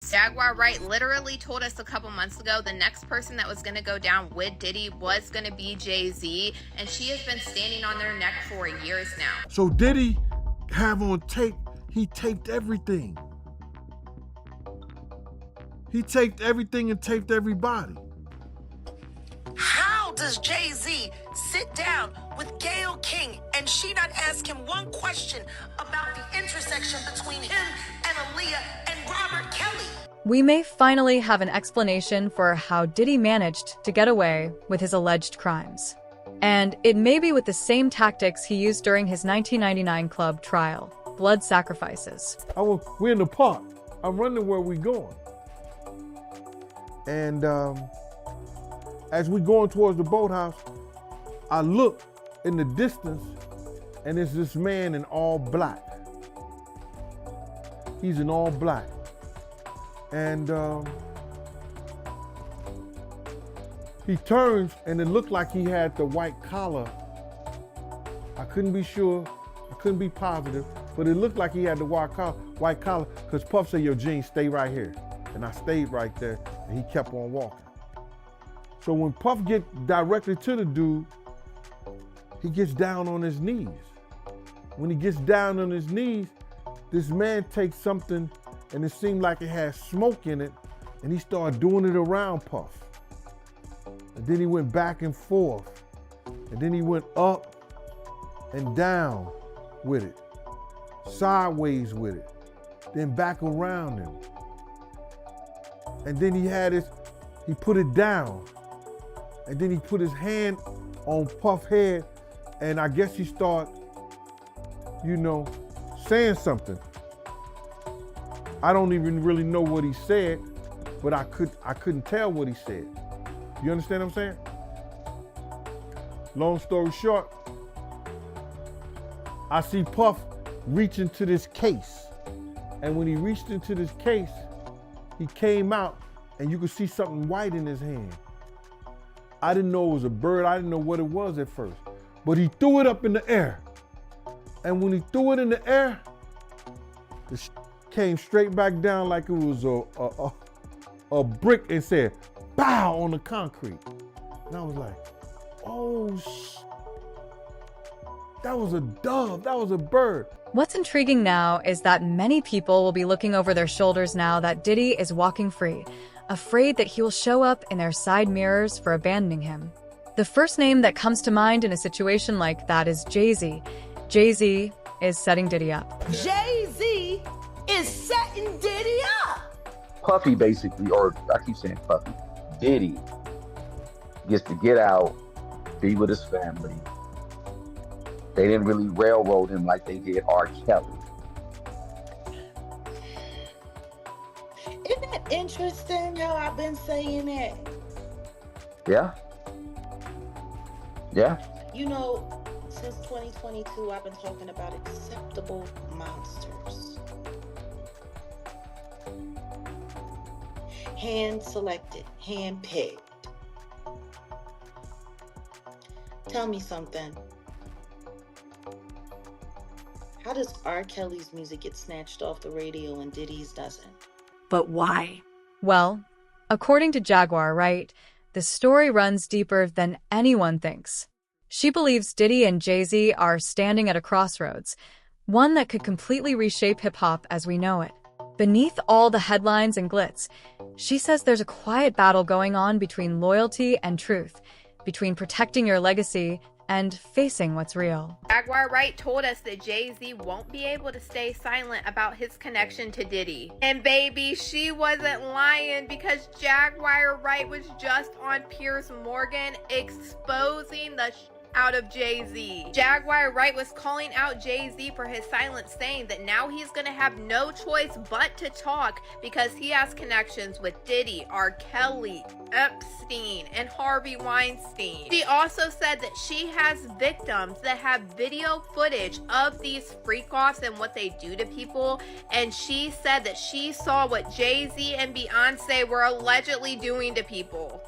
Jaguar Wright literally told us a couple months ago the next person that was going to go down with Diddy was going to be Jay-Z, and she has been standing on their neck for years now. So Diddy have on tape, he taped everything. He taped everything and taped everybody. How does Jay-Z sit down with Gayle King and she not ask him one question about the intersection between him and Aaliyah and Robert Kelly? We may finally have an explanation for how Diddy managed to get away with his alleged crimes. And it may be with the same tactics he used during his 1999 club trial, blood sacrifices. We're in the park. I'm running where we going. And as we going towards the boathouse, I look in the distance and it's this man in all black. He's in all black. And he turns and it looked like he had the white collar. I couldn't be sure, I couldn't be positive, but it looked like he had the white collar because Puff said, yo, Gene, stay right here. And I stayed right there and he kept on walking. So when Puff get directly to the dude, he gets down on his knees. When he gets down on his knees, this man takes something and it seemed like it had smoke in it and he started doing it around Puff. And then he went back and forth. And then he went up and down with it, sideways with it, then back around him. And then he put it down. And then he put his hand on Puff's head, and I guess he started, saying something. I don't even really know what he said, but I couldn't tell what he said. You understand what I'm saying? Long story short, I see Puff reach into this case. And when he reached into this case, he came out and you could see something white in his hand. I didn't know it was a bird. I didn't know what it was at first. But he threw it up in the air. And when he threw it in the air, it came straight back down like it was a brick and said, "Bow" on the concrete. And I was like, oh, that was a dove, that was a bird. What's intriguing now is that many people will be looking over their shoulders now that Diddy is walking free, afraid that he will show up in their side mirrors for abandoning him. The first name that comes to mind in a situation like that is Jay-Z. Jay-Z is setting Diddy up. Jay-Z is setting Diddy up. Puffy basically, or I keep saying Puffy, Diddy gets to get out, be with his family. They didn't really railroad him like they did R. Kelly. Isn't it interesting how I've been saying that? Yeah. Yeah. Since 2022, I've been talking about acceptable monsters. Hand-selected, hand-picked. Tell me something. How does R. Kelly's music get snatched off the radio and Diddy's doesn't? But why? Well, according to Jaguar Wright, the story runs deeper than anyone thinks. She believes Diddy and Jay-Z are standing at a crossroads, one that could completely reshape hip-hop as we know it. Beneath all the headlines and glitz, she says there's a quiet battle going on between loyalty and truth, between protecting your legacy and facing what's real. Jaguar Wright told us that Jay-Z won't be able to stay silent about his connection to Diddy. And baby, she wasn't lying, because Jaguar Wright was just on Piers Morgan exposing the out of Jay-Z. Jaguar Wright was calling out Jay-Z for his silence, saying that now he's gonna have no choice but to talk because he has connections with Diddy, R. Kelly, Epstein, and Harvey Weinstein. She also said that she has victims that have video footage of these freak-offs and what they do to people, and she said that she saw what Jay-Z and Beyonce were allegedly doing to people.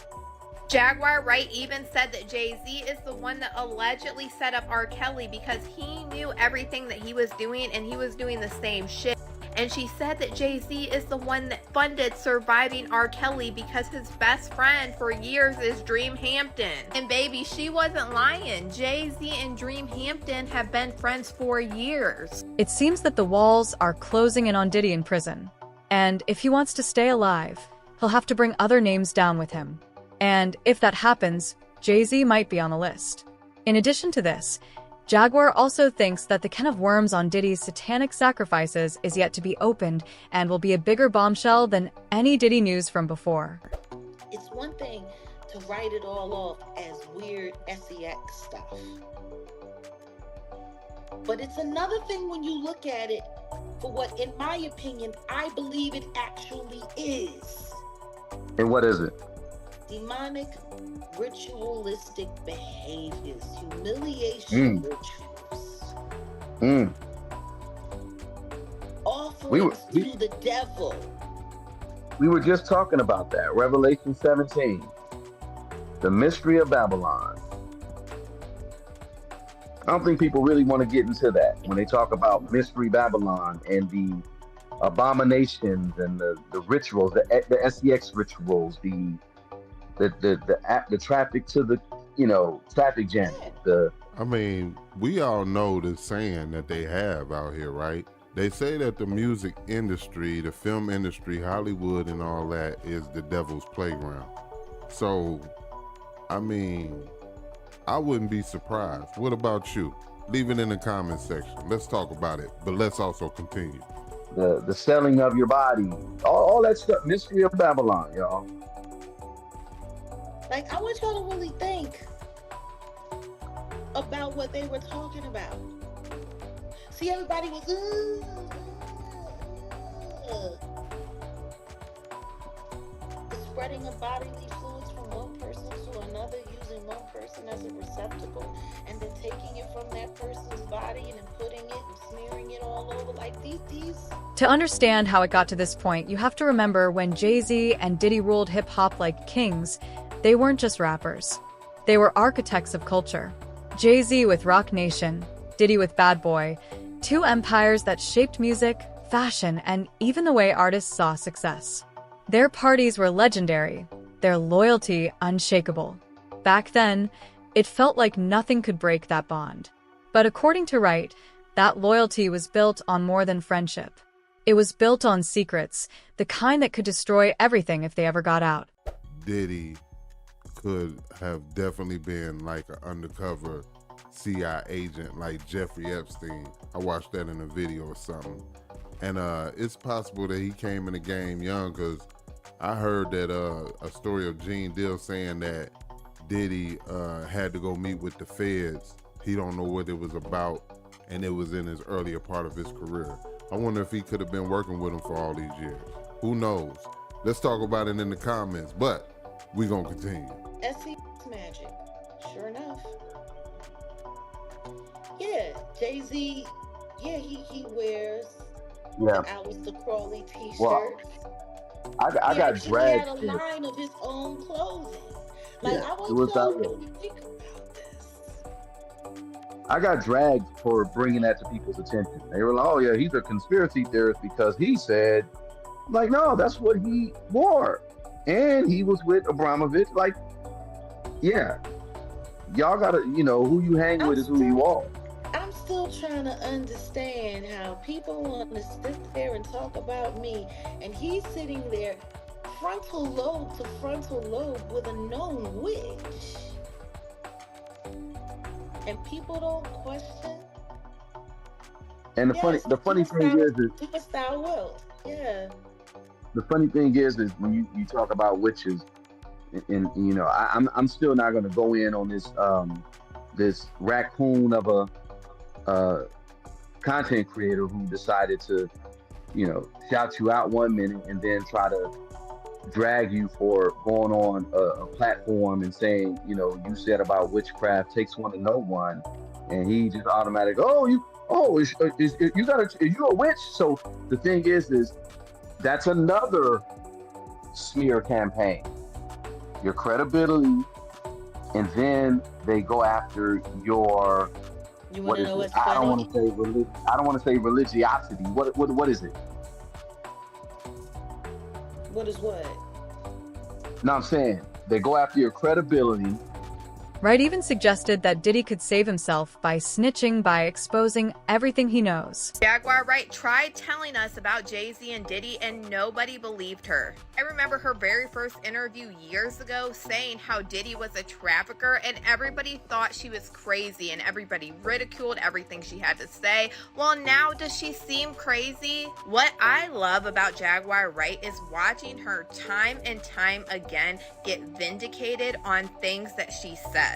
Jaguar Wright even said that Jay-Z is the one that allegedly set up R. Kelly because he knew everything that he was doing and he was doing the same shit. and she said that Jay-Z is the one that funded surviving R. Kelly because his best friend for years is Dream Hampton. And baby, she wasn't lying. Jay-Z and Dream Hampton have been friends for years. It seems that the walls are closing in on Diddy in prison. And if he wants to stay alive, he'll have to bring other names down with him. And if that happens, Jay-Z might be on the list. In addition to this, Jaguar also thinks that the can of worms on Diddy's satanic sacrifices is yet to be opened and will be a bigger bombshell than any Diddy news from before. It's one thing to write it all off as weird sex stuff. But it's another thing when you look at it for what, in my opinion, I believe it actually is. And what is it? Demonic, ritualistic behaviors, humiliation rituals. Offerings to the devil. We were just talking about that. Revelation 17. The mystery of Babylon. I don't think people really want to get into that when they talk about mystery Babylon and the abominations and the rituals, the SEX rituals, the traffic to the, traffic jam. I mean, we all know the saying that they have out here, right? They say that the music industry, the film industry, Hollywood and all that is the devil's playground. So, I mean, I wouldn't be surprised. What about you? Leave it in the comment section. Let's talk about it, but let's also continue. The selling of your body, all that stuff, mystery of Babylon, y'all. Like, I want y'all to really think about what they were talking about. See, everybody was the spreading of bodily fluids from one person to another, using one person as a receptacle, and then taking it from that person's body and then putting it and smearing it all over, like these. To understand how it got to this point, you have to remember when Jay-Z and Diddy ruled hip-hop like kings, they weren't just rappers. They were architects of culture. Jay-Z with Rock Nation, Diddy with Bad Boy, two empires that shaped music, fashion, and even the way artists saw success. Their parties were legendary, their loyalty unshakable. Back then, it felt like nothing could break that bond. But according to Wright, that loyalty was built on more than friendship. It was built on secrets, the kind that could destroy everything if they ever got out. Diddy could have definitely been like an undercover CIA agent like Jeffrey Epstein. I watched that in a video or something. And it's possible that he came in the game young, because I heard that a story of Gene Deal saying that Diddy had to go meet with the feds. He don't know what it was about, and it was in his earlier part of his career. I wonder if he could have been working with him for all these years. Who knows? Let's talk about it in the comments, but we're going to continue. SEX magic, sure enough. Yeah, Jay-Z, he wears the Aleister Crowley t-shirts. Well, I got dragged. He had a line of his own clothing. Like, Yeah, I it was want that y'all way. to think about this. I got dragged for bringing that to people's attention. They were like, oh yeah, he's a conspiracy theorist because he said, I'm like, no, that's what he wore. And he was with Abramovich. Like, yeah, y'all gotta, who you hang with is who you are. I'm still trying to understand how people want to sit there and talk about me, and he's sitting there frontal lobe to frontal lobe with a known witch. And people don't question. And the funny thing is superstar world. Yeah. The funny thing is when you talk about witches, and I'm still not gonna go in on this raccoon of a content creator who decided to, shout you out one minute and then try to drag you for going on a platform and saying, you said about witchcraft takes one to know one, and he just automatic, is you a witch? So the thing is that's another smear campaign. Your credibility, and then they go after your. You want to know what's I funny? don't want to say religiosity. What is it? What is what? No, I'm saying they go after your credibility. Wright even suggested that Diddy could save himself by snitching by exposing everything he knows. Jaguar Wright tried telling us about Jay-Z and Diddy and nobody believed her. I remember her very first interview years ago saying how Diddy was a trafficker and everybody thought she was crazy and everybody ridiculed everything she had to say. Well, now does she seem crazy? What I love about Jaguar Wright is watching her time and time again get vindicated on things that she says.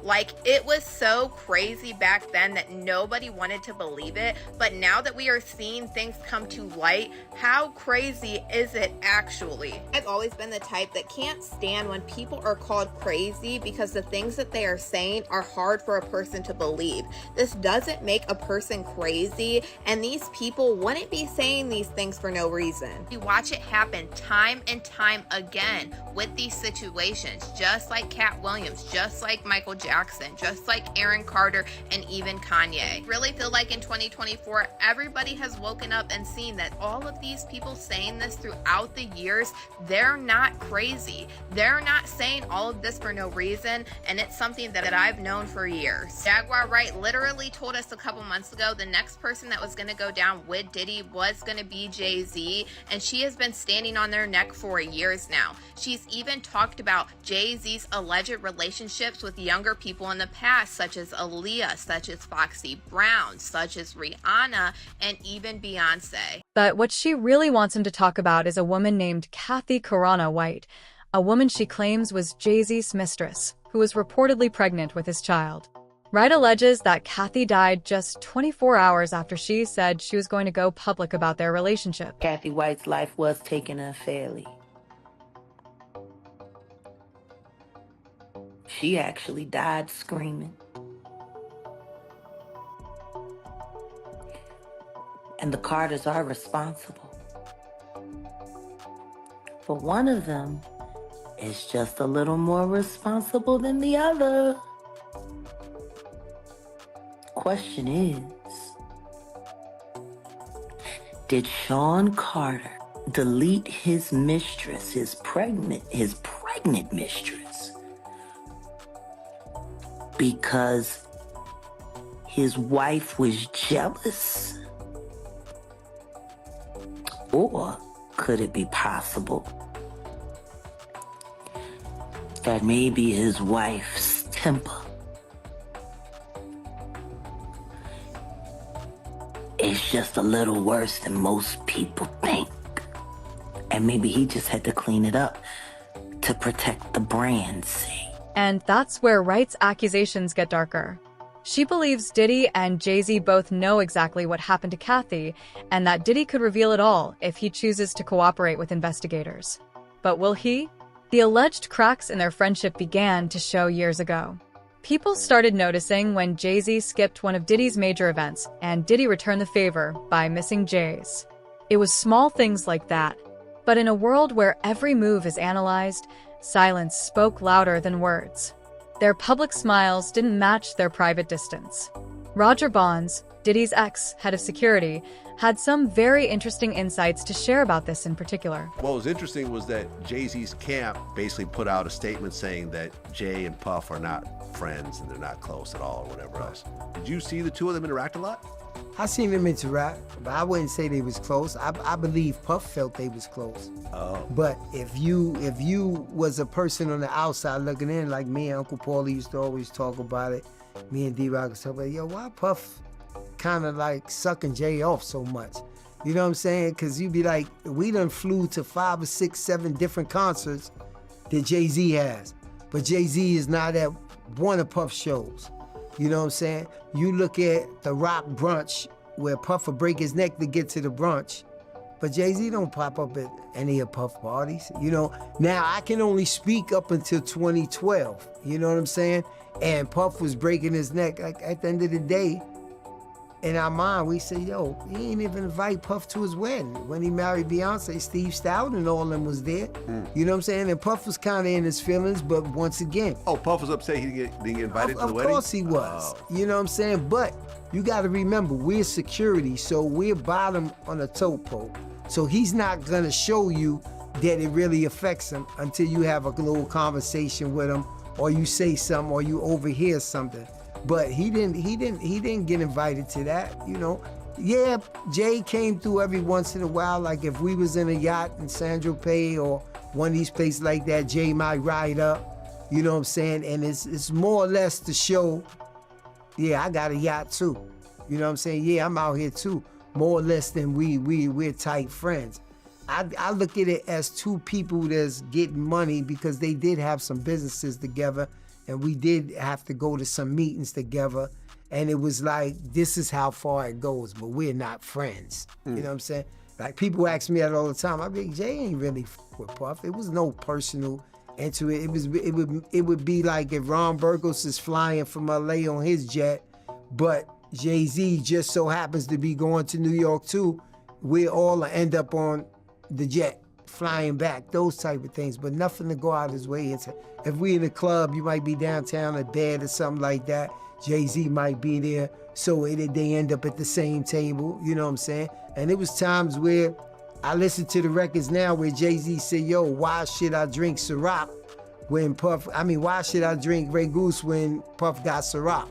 Like, it was so crazy back then that nobody wanted to believe it, but now that we are seeing things come to light, how crazy is it actually? I've always been the type that can't stand when people are called crazy because the things that they are saying are hard for a person to believe. This doesn't make a person crazy, and these people wouldn't be saying these things for no reason. You watch it happen time and time again with these situations, just like Cat Williams, just like Michael Jackson, just like Aaron Carter, and even Kanye. I really feel like in 2024, everybody has woken up and seen that all of these people saying this throughout the years, they're not crazy. They're not saying all of this for no reason, and it's something that I've known for years. Jaguar Wright literally told us a couple months ago the next person that was going to go down with Diddy was going to be Jay-Z, and she has been standing on their neck for years now. She's even talked about Jay-Z's alleged relationships with younger people in the past, such as Aaliyah, such as Foxy Brown, such as Rihanna, and even Beyonce. But what she really wants him to talk about is a woman named Kathy Corona White, a woman she claims was Jay-Z's mistress, who was reportedly pregnant with his child. Wright alleges that Kathy died just 24 hours after she said she was going to go public about their relationship. Kathy White's life was taken unfairly. She actually died screaming. And the Carters are responsible. But one of them is just a little more responsible than the other. Question is, did Sean Carter delete his mistress, his pregnant mistress, because his wife was jealous? Or could it be possible that maybe his wife's temper is just a little worse than most people think? And maybe he just had to clean it up to protect the brand's sake. And that's where Wright's accusations get darker. She believes Diddy and Jay-Z both know exactly what happened to Kathy, and that Diddy could reveal it all if he chooses to cooperate with investigators. But will he? The alleged cracks in their friendship began to show years ago. People started noticing when Jay-Z skipped one of Diddy's major events, and Diddy returned the favor by missing Jay's. It was small things like that. But in a world where every move is analyzed, silence spoke louder than words. Their public smiles didn't match their private distance. Roger Bonds, Diddy's ex-head of security, had some very interesting insights to share about this in particular. What was interesting was that Jay-Z's camp basically put out a statement saying that Jay and Puff are not friends and they're not close at all or whatever else. Did you see the two of them interact a lot? I seen them interact, but I wouldn't say they was close. I believe Puff felt they was close. Oh. But if you was a person on the outside looking in, like me and Uncle Paulie used to always talk about it, me and D-Rock would talk about, yo, why Puff kind of like sucking Jay off so much? You know what I'm saying? Because you'd be like, we done flew to 5 or 6, 7 different concerts that Jay-Z has. But Jay-Z is not at one of Puff's shows. You know what I'm saying? You look at the Rock brunch where Puff will break his neck to get to the brunch, but Jay-Z don't pop up at any of Puff parties. You know, now I can only speak up until 2012. You know what I'm saying? And Puff was breaking his neck. Like, at the end of the day, in our mind, we say, yo, he ain't even invite Puff to his wedding. When he married Beyonce, Steve Stout and all of them was there. You know what I'm saying? And Puff was kind of in his feelings, but once again. Oh, Puff was upset he didn't get invited to the wedding? Of course he was. Oh. You know what I'm saying? But you got to remember, we're security, so we're bottom on a tote pole. So he's not going to show you that it really affects them until you have a little conversation with them, or you say something, or you overhear something. But he didn't get invited to that, you know. Yeah, Jay came through every once in a while. Like if we was in a yacht in San Tropez or one of these places like that, Jay might ride up, you know what I'm saying? And it's more or less to show, yeah, I got a yacht too. You know what I'm saying? Yeah, I'm out here too. More or less than we're tight friends. I look at it as two people that's getting money because they did have some businesses together, and we did have to go to some meetings together. And it was like, this is how far it goes, but we're not friends. You know what I'm saying? Like people ask me that all the time. I be like, Jay ain't really with Puff. It was no personal into it. It would be like if Ron Burgos is flying from LA on his jet, but Jay-Z just so happens to be going to New York too. We all end up on the jet flying back, those type of things, but nothing to go out his way. It's if we in a club, you might be downtown at bed or something like that. Jay-Z might be there, so they end up at the same table, you know what I'm saying? And it was times where I listen to the records now where Jay-Z said, yo, why should I drink Ciroc when why should I drink Grey Goose when Puff got Ciroc?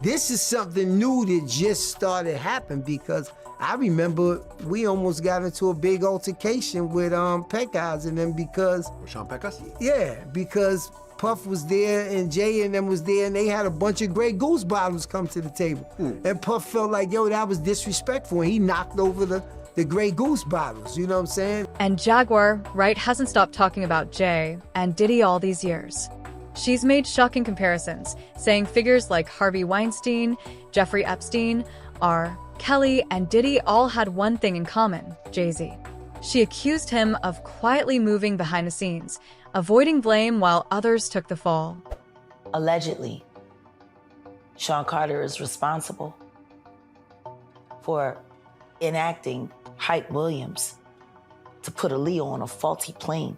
This is something new that just started happening because I remember we almost got into a big altercation with Pecos and them because... With Sean Pecos? Yeah, because Puff was there and Jay and them was there and they had a bunch of Grey Goose bottles come to the table. And Puff felt like, yo, that was disrespectful, and he knocked over the Grey Goose bottles, you know what I'm saying? And Jaguar Wright hasn't stopped talking about Jay and Diddy all these years. She's made shocking comparisons, saying figures like Harvey Weinstein, Jeffrey Epstein, R. Kelly, and Diddy all had one thing in common, Jay-Z. She accused him of quietly moving behind the scenes, avoiding blame while others took the fall. Allegedly, Sean Carter is responsible for enacting Hype Williams to put Aaliyah on a faulty plane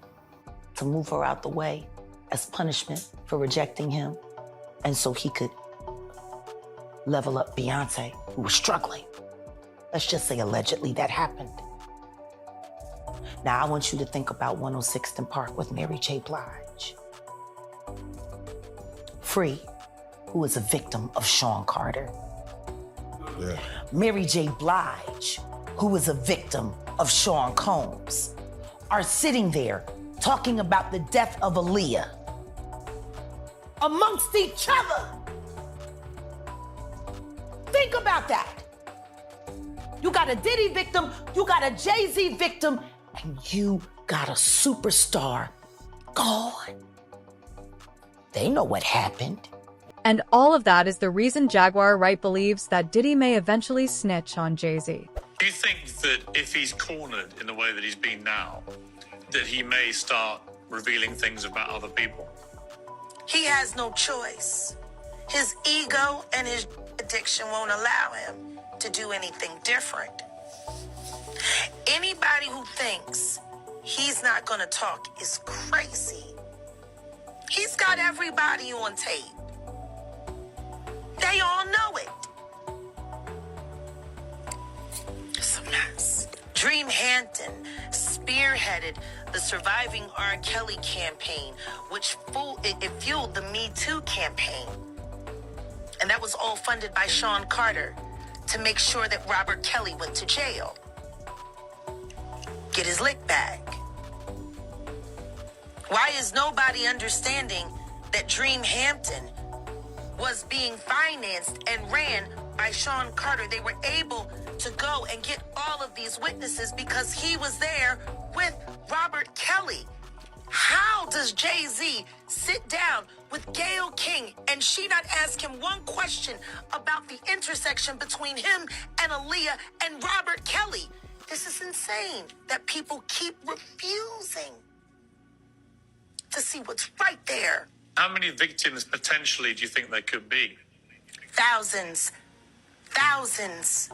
to move her out the way as punishment for rejecting him, and so he could level up Beyonce, who was struggling. Let's just say allegedly that happened. Now I want you to think about 106th and Park with Mary J. Blige. Free, who is a victim of Sean Carter. Yeah. Mary J. Blige, who is a victim of Sean Combs, are sitting there talking about the death of Aaliyah amongst each other. Think about that. You got a Diddy victim, you got a Jay-Z victim, and you got a superstar gone. They know what happened. And all of that is the reason Jaguar Wright believes that Diddy may eventually snitch on Jay-Z. Do you think that if he's cornered in the way that he's been now, that he may start revealing things about other people? He has no choice. His ego and his addiction won't allow him to do anything different. Anybody who thinks he's not gonna talk is crazy. He's got everybody on tape. They all know it. It's a mess. Dream Hampton spearheaded the Surviving R. Kelly campaign, which fueled the Me Too campaign. And that was all funded by Sean Carter to make sure that Robert Kelly went to jail. Get his lick back. Why is nobody understanding that Dream Hampton was being financed and ran by Sean Carter? They were able to go and get all of these witnesses because he was there with Robert Kelly. How does Jay-Z sit down with Gayle King and she not ask him one question about the intersection between him and Aaliyah and Robert Kelly? This is insane that people keep refusing to see what's right there. How many victims potentially do you think there could be? Thousands. Thousands.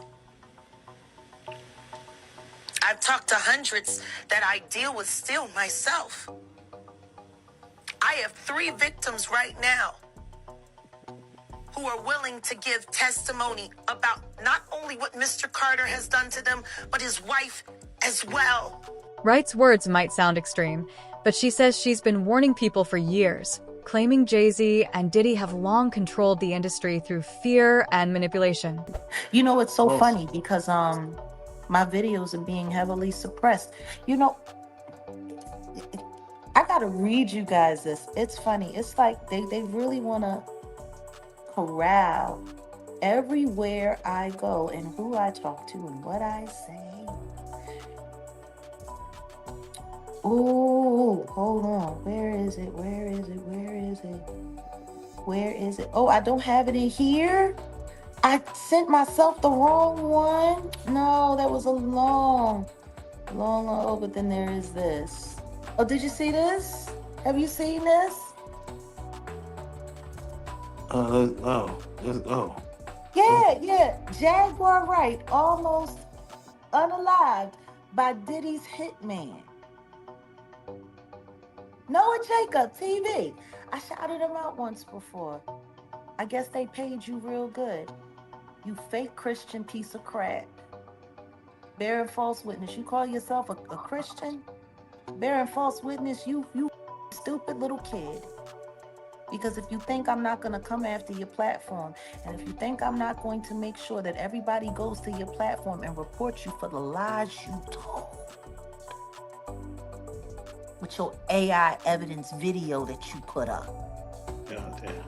I've talked to hundreds that I deal with still myself. I have 3 victims right now who are willing to give testimony about not only what Mr. Carter has done to them, but his wife as well. Wright's words might sound extreme, but she says she's been warning people for years, claiming Jay-Z and Diddy have long controlled the industry through fear and manipulation. You know, it's so funny because my videos are being heavily suppressed. You know, I gotta read you guys this. It's funny. It's like they really want to corral everywhere I go and who I talk to and what I say. Oh, hold on. Where is it? Where is it? Where is it? Where is it? Oh, I don't have it in here. I sent myself the wrong one. No, that was a long. Oh, but then there is this. Oh, did you see this? Have you seen this? Yeah. Jaguar Wright, almost unalived by Diddy's hitman. Noah Jacob, TV. I shouted him out once before. I guess they paid you real good. You fake Christian piece of crap. Bearing false witness. You call yourself a Christian? Bearing false witness, you stupid little kid. Because if you think I'm not going to come after your platform, and if you think I'm not going to make sure that everybody goes to your platform and report you for the lies you told, with your AI evidence video that you put up. Oh, damn.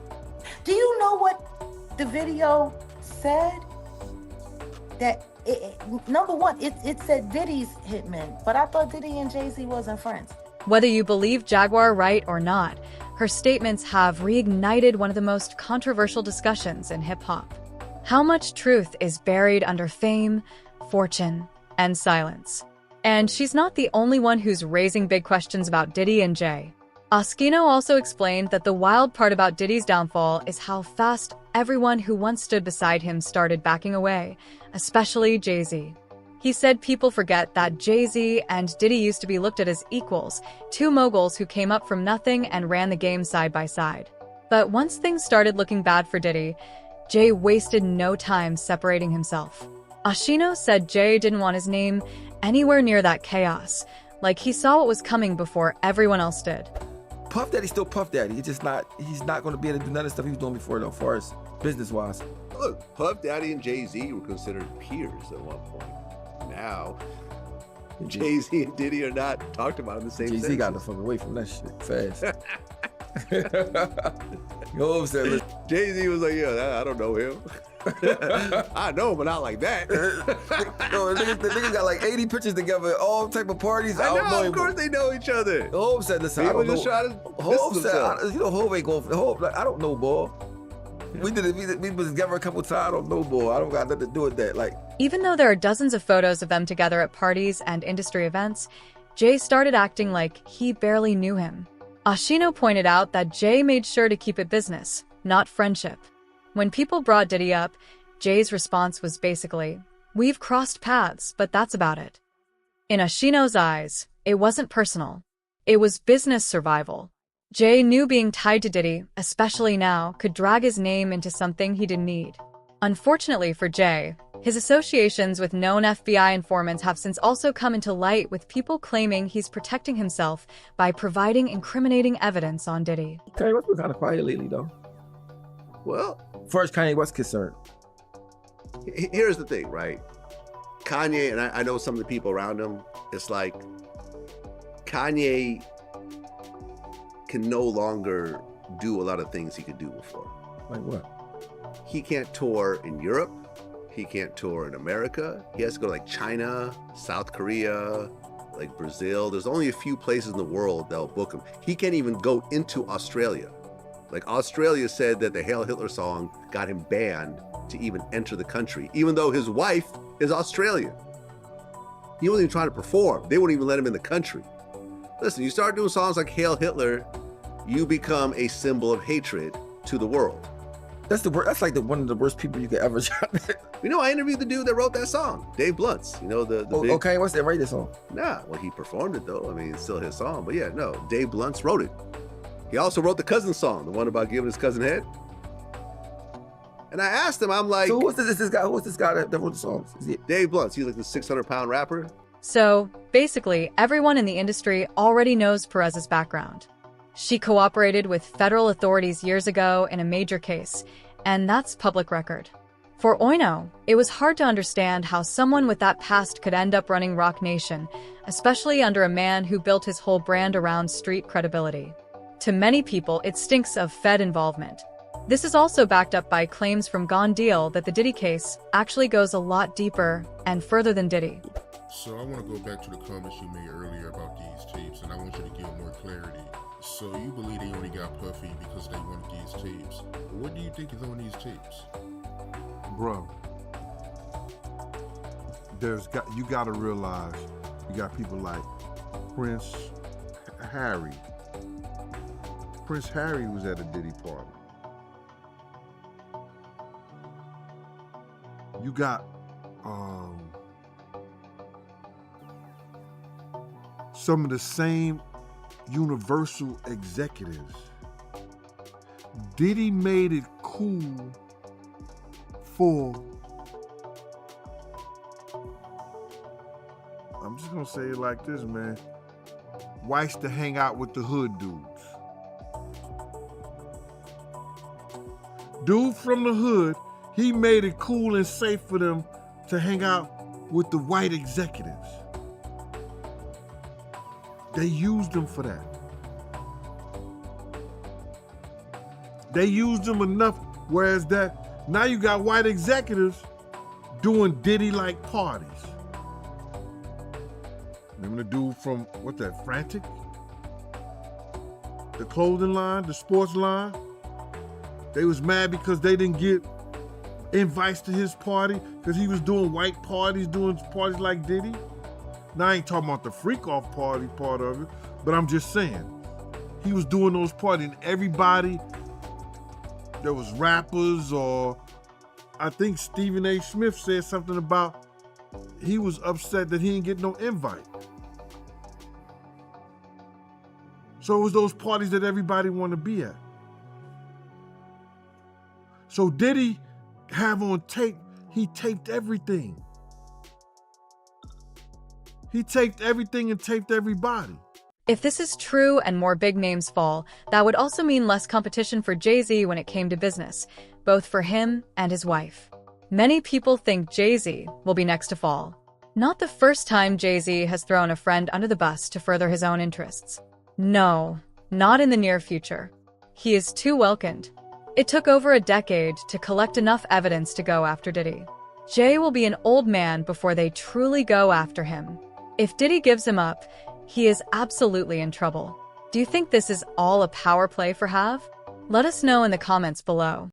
Do you know what the video said? That number one, it said Diddy's hitman, but I thought Diddy and Jay-Z wasn't friends. Whether you believe Jaguar Wright or not, her statements have reignited one of the most controversial discussions in hip-hop. How much truth is buried under fame, fortune, and silence? And she's not the only one who's raising big questions about Diddy and Jay. Oschino also explained that the wild part about Diddy's downfall is how fast everyone who once stood beside him started backing away, especially Jay-Z. He said people forget that Jay-Z and Diddy used to be looked at as equals, two moguls who came up from nothing and ran the game side by side. But once things started looking bad for Diddy, Jay wasted no time separating himself. Oschino said Jay didn't want his name anywhere near that chaos, like he saw what was coming before everyone else did. Puff Daddy's still Puff Daddy. He's not going to be able to do none of the stuff he was doing before, though, as far as business-wise. Look, Puff Daddy and Jay-Z were considered peers at one point. Now, Jay-Z and Diddy are not talked about in the same Jay-Z got the fuck away from that shit fast. You know what I'm saying? Jay-Z was like, yeah, I don't know him. I know him, but not like that. Yo, the niggas got like 80 pictures together, all type of parties. I know, of course they know each other. Hov said, listen, I don't know. Hov said, you know, Hov ain't going for the Hov. Like, I don't know, boy. We was together a couple times. I don't know, boy. I don't got nothing to do with that. Like, even though there are dozens of photos of them together at parties and industry events, Jay started acting like he barely knew him. Oschino pointed out that Jay made sure to keep it business, not friendship. When people brought Diddy up, Jay's response was basically, "We've crossed paths, but that's about it." In Oschino's eyes, it wasn't personal. It was business survival. Jay knew being tied to Diddy, especially now, could drag his name into something he didn't need. Unfortunately for Jay, his associations with known FBI informants have since also come into light, with people claiming he's protecting himself by providing incriminating evidence on Diddy. Kanye West been kind of quiet lately, though. Well, as far as Kanye West concerned. Here's the thing, right? Kanye, and I know some of the people around him, it's like Kanye can no longer do a lot of things he could do before. Like what? He can't tour in Europe. He can't tour in America. He has to go to like China, South Korea, like Brazil. There's only a few places in the world that'll book him. He can't even go into Australia. Like Australia said that the Hail Hitler song got him banned to even enter the country, even though his wife is Australian. He wasn't even trying to perform. They wouldn't even let him in the country. Listen, you start doing songs like Hail Hitler, you become a symbol of hatred to the world. That's like one of the worst people you could ever try. You know, I interviewed the dude that wrote that song, Dave Bluntz. You know, the big... Okay, what's that write this song? Nah, well, he performed it though. I mean, it's still his song. But yeah, no, Dave Bluntz wrote it. He also wrote the cousin song, the one about giving his cousin head. And I asked him, I'm like... So who's this guy that wrote the songs? Is it Dave Bluntz? He's like the 600-pound rapper. So, basically, everyone in the industry already knows Perez's background. She cooperated with federal authorities years ago in a major case, and that's public record. For Oino, it was hard to understand how someone with that past could end up running Roc Nation, especially under a man who built his whole brand around street credibility. To many people, it stinks of Fed involvement. This is also backed up by claims from Gone Deal that the Diddy case actually goes a lot deeper and further than Diddy. So I want to go back to the comments you made earlier about these tapes, and I want you to give more clarity. So you believe they only got Puffy because they wanted these tapes. But what do you think is on these tapes? Bro, you got to realize you got people like Prince Harry. Prince Harry was at a Diddy party. You got some of the same Universal executives. Diddy made it cool for, I'm just gonna say it like this, man, whites to hang out with the hood dudes. Dude from the hood, he made it cool and safe for them to hang out with the white executives. They used them for that. They used them enough, whereas that, now you got white executives doing Diddy-like parties. Remember the dude from, what's that, Frantic? The clothing line, the sports line? They was mad because they didn't get invites to his party because he was doing white parties, doing parties like Diddy. Now, I ain't talking about the freak-off party part of it, but I'm just saying, he was doing those parties, and everybody, there was rappers, or I think Stephen A. Smith said something about he was upset that he didn't get no invite. So it was those parties that everybody wanted to be at. So Diddy have on tape, he taped everything. He taped everything and taped everybody. If this is true and more big names fall, that would also mean less competition for Jay-Z when it came to business, both for him and his wife. Many people think Jay-Z will be next to fall. Not the first time Jay-Z has thrown a friend under the bus to further his own interests. No, not in the near future. He is too welcomed. It took over a decade to collect enough evidence to go after Diddy. Jay will be an old man before they truly go after him. If Diddy gives him up, he is absolutely in trouble. Do you think this is all a power play for Hav? Let us know in the comments below.